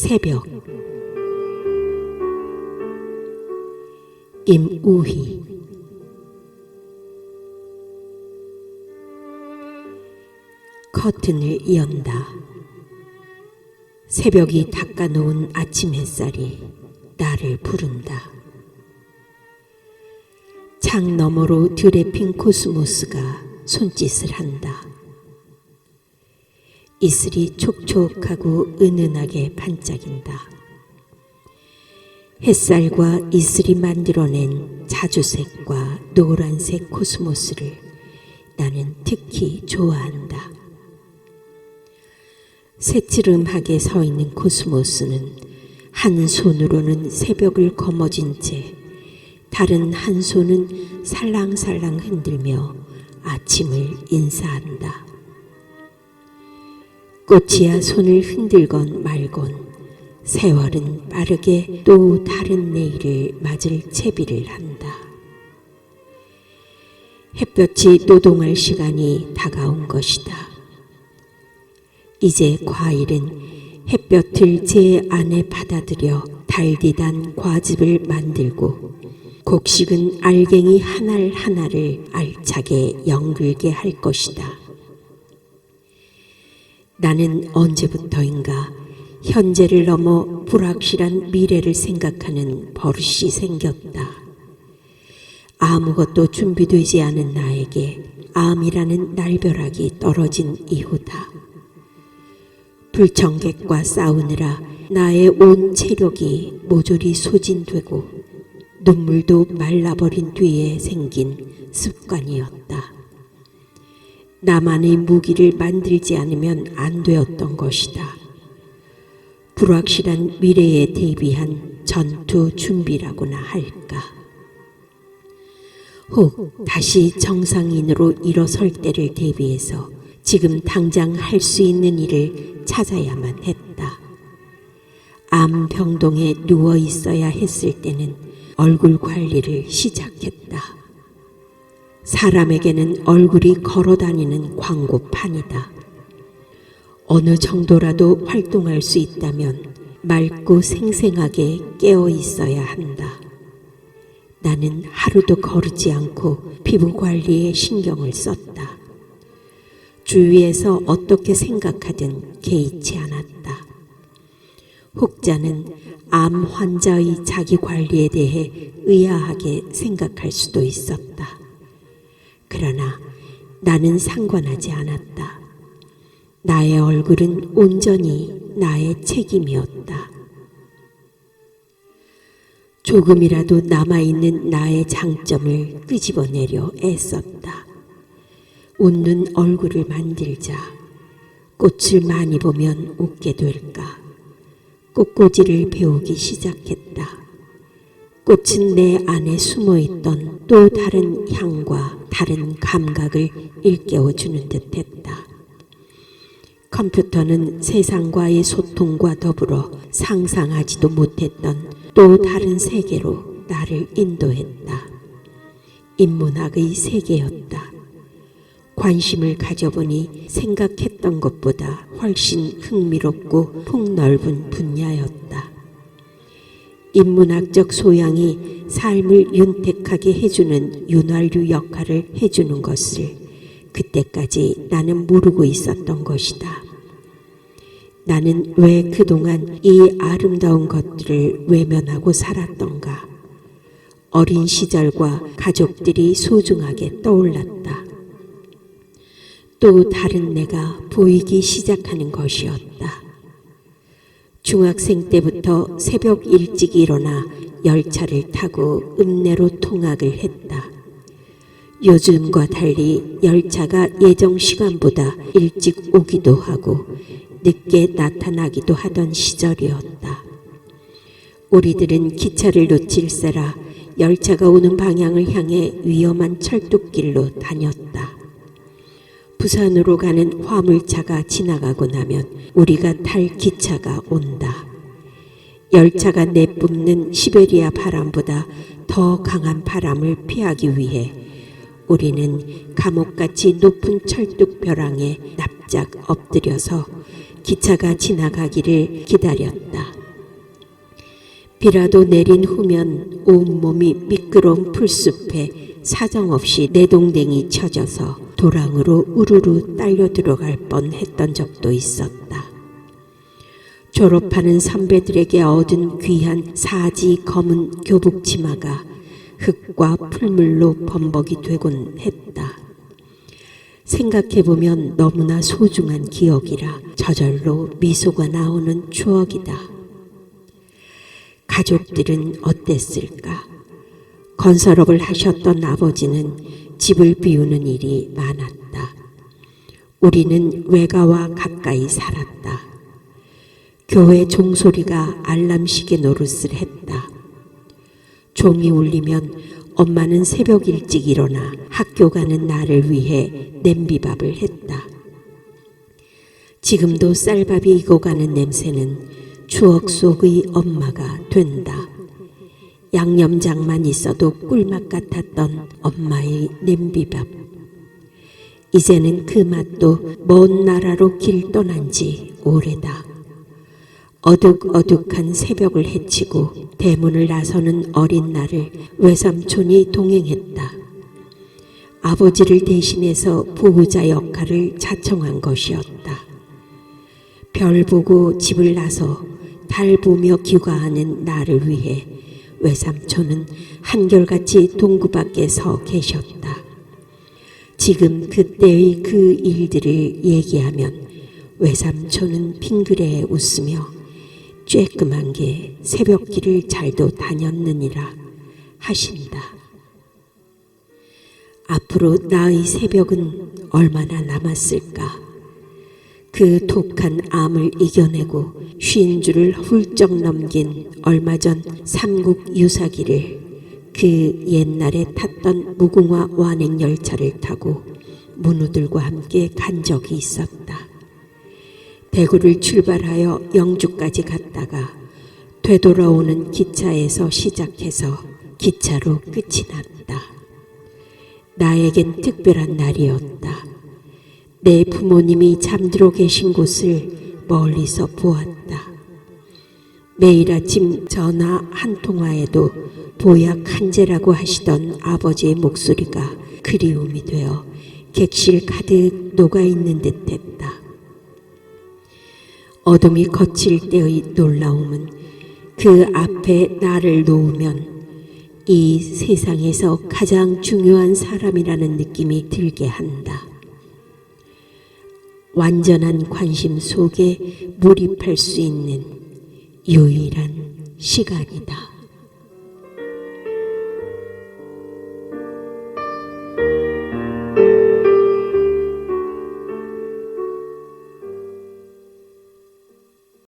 새벽. 임우희. 커튼을 연다. 새벽이 닦아놓은 아침 햇살이 나를 부른다. 창 너머로 들의 핀 코스모스가 손짓을 한다. 이슬이 촉촉하고 은은하게 반짝인다. 햇살과 이슬이 만들어낸 자주색과 노란색 코스모스를 나는 특히 좋아한다. 새지름하게 서 있는 코스모스는 한 손으로는 새벽을 거머쥔 채 다른 한 손은 살랑살랑 흔들며 아침을 인사한다. 꽃이야 손을 흔들건 말건 세월은 빠르게 또 다른 내일을 맞을 채비를 한다. 햇볕이 노동할 시간이 다가온 것이다. 이제 과일은 햇볕을 제 안에 받아들여 달디단 과즙을 만들고 곡식은 알갱이 하나를 하나를 알차게 연글게 할 것이다. 나는 언제부터인가 현재를 넘어 불확실한 미래를 생각하는 버릇이 생겼다. 아무것도 준비되지 않은 나에게 암이라는 날벼락이 떨어진 이후다. 불청객과 싸우느라 나의 온 체력이 모조리 소진되고 눈물도 말라버린 뒤에 생긴 습관이었다. 나만의 무기를 만들지 않으면 안 되었던 것이다. 불확실한 미래에 대비한 전투 준비라고나 할까. 혹 다시 정상인으로 일어설 때를 대비해서 지금 당장 할 수 있는 일을 찾아야만 했다. 암병동에 누워 있어야 했을 때는 얼굴 관리를 시작했다. 사람에게는 얼굴이 걸어다니는 광고판이다. 어느 정도라도 활동할 수 있다면 맑고 생생하게 깨어 있어야 한다. 나는 하루도 거르지 않고 피부 관리에 신경을 썼다. 주위에서 어떻게 생각하든 개의치 않았다. 혹자는 암 환자의 자기 관리에 대해 의아하게 생각할 수도 있었다. 그러나 나는 상관하지 않았다. 나의 얼굴은 온전히 나의 책임이었다. 조금이라도 남아있는 나의 장점을 끄집어내려 애썼다. 웃는 얼굴을 만들자. 꽃을 많이 보면 웃게 될까. 꽃꽂이를 배우기 시작했다. 꽃은 내 안에 숨어있던 또 다른 향과 다른 감각을 일깨워주는 듯했다. 컴퓨터는 세상과의 소통과 더불어 상상하지도 못했던 또 다른 세계로 나를 인도했다. 인문학의 세계였다. 관심을 가져보니 생각했던 것보다 훨씬 흥미롭고 폭넓은 분야였다. 인문학적 소양이 삶을 윤택하게 해주는 윤활유 역할을 해주는 것을 그때까지 나는 모르고 있었던 것이다. 나는 왜 그동안 이 아름다운 것들을 외면하고 살았던가. 어린 시절과 가족들이 소중하게 떠올랐다. 또 다른 내가 보이기 시작하는 것이었다. 중학생 때부터 새벽 일찍 일어나 열차를 타고 읍내로 통학을 했다. 요즘과 달리 열차가 예정 시간보다 일찍 오기도 하고 늦게 나타나기도 하던 시절이었다. 우리들은 기차를 놓칠세라 열차가 오는 방향을 향해 위험한 철도길로 다녔다. 부산으로 가는 화물차가 지나가고 나면 우리가 탈 기차가 온다. 열차가 내뿜는 시베리아 바람보다 더 강한 바람을 피하기 위해 우리는 감옥같이 높은 철뚝 벼랑에 납작 엎드려서 기차가 지나가기를 기다렸다. 비라도 내린 후면 온몸이 미끄러운 풀숲에 사정없이 내동댕이 쳐져서 도랑으로 우르르 딸려 들어갈 뻔했던 적도 있었다. 졸업하는 선배들에게 얻은 귀한 사지 검은 교복 치마가 흙과 풀물로 범벅이 되곤 했다. 생각해보면 너무나 소중한 기억이라 저절로 미소가 나오는 추억이다. 가족들은 어땠을까? 건설업을 하셨던 아버지는 집을 비우는 일이 많았다. 우리는 외가와 가까이 살았다. 교회 종소리가 알람시계 노릇을 했다. 종이 울리면 엄마는 새벽 일찍 일어나 학교 가는 나를 위해 냄비밥을 했다. 지금도 쌀밥이 익어가는 냄새는 추억 속의 엄마가 된다. 양념장만 있어도 꿀맛 같았던 엄마의 냄비밥. 이제는 그 맛도 먼 나라로 길 떠난 지 오래다. 어둑어둑한 새벽을 헤치고 대문을 나서는 어린 나를 외삼촌이 동행했다. 아버지를 대신해서 보호자 역할을 자청한 것이었다. 별 보고 집을 나서 달 보며 귀가하는 나를 위해 외삼촌은 한결같이 동구 밖에 서 계셨다. 지금 그때의 그 일들을 얘기하면 외삼촌은 빙그레 웃으며 쬐끔한 게 새벽길을 잘도 다녔느니라 하신다. 앞으로 나의 새벽은 얼마나 남았을까? 그 독한 암을 이겨내고 50줄을 훌쩍 넘긴 얼마 전 삼국 유사기를 그 옛날에 탔던 무궁화 완행 열차를 타고 문우들과 함께 간 적이 있었다. 대구를 출발하여 영주까지 갔다가 되돌아오는 기차에서 시작해서 기차로 끝이 났다. 나에겐 특별한 날이었다. 내 부모님이 잠들어 계신 곳을 멀리서 보았다. 매일 아침 전화 한 통화에도 보약 한제라고 하시던 아버지의 목소리가 그리움이 되어 객실 가득 녹아있는 듯했다. 어둠이 거칠 때의 놀라움은 그 앞에 나를 놓으면 이 세상에서 가장 중요한 사람이라는 느낌이 들게 한다. 완전한 관심 속에 몰입할 수 있는 유일한 시간이다.